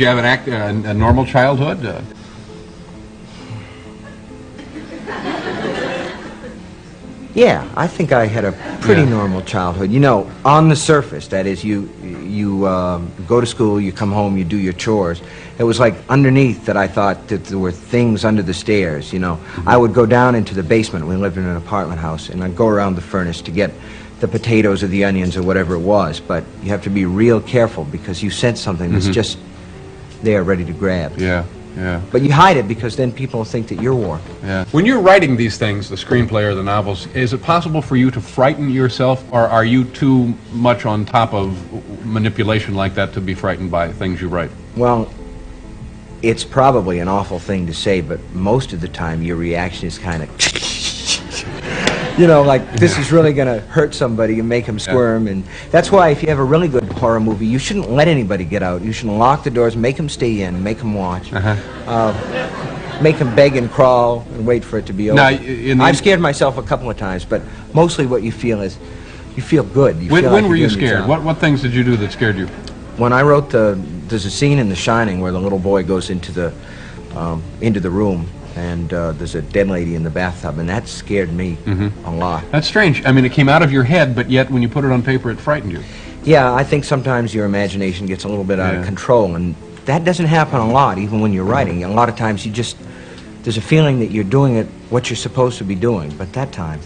you have a normal childhood? Yeah, I think I had a pretty normal childhood. You know, on the surface, that is, you go to school, you come home, you do your chores. It was like underneath that I thought that there were things under the stairs, you know. I would go down into the basement. We lived in an apartment house, and I'd go around the furnace to get the potatoes or the onions or whatever it was. But you have to be real careful because you sense something that's just there ready to grab. Yeah. Yeah. But you hide it because then people think that you're warped. Yeah. When you're writing these things, the screenplay or the novels, is it possible for you to frighten yourself, or are you too much on top of manipulation like that to be frightened by things you write? Well, it's probably an awful thing to say, but most of the time your reaction is kind of, you know, like this is really going to hurt somebody and make them squirm. And that's why if you have a really good horror movie, you shouldn't let anybody get out. You should lock the doors, make them stay in, make them watch. Make them beg and crawl and wait for it to be over. Now, I've scared myself a couple of times, but mostly what you feel is, you feel good. You feel when like were you you're doing your scared? job. What things did you do that scared you? When I wrote there's a scene in The Shining where the little boy goes into the room, and there's a dead lady in the bathtub, and that scared me a lot. That's strange. I mean, it came out of your head, but yet when you put it on paper, it frightened you. Yeah, I think sometimes your imagination gets a little bit out of control, and that doesn't happen a lot, even when you're writing. A lot of times you just, there's a feeling that you're doing what you're supposed to be doing, but that time,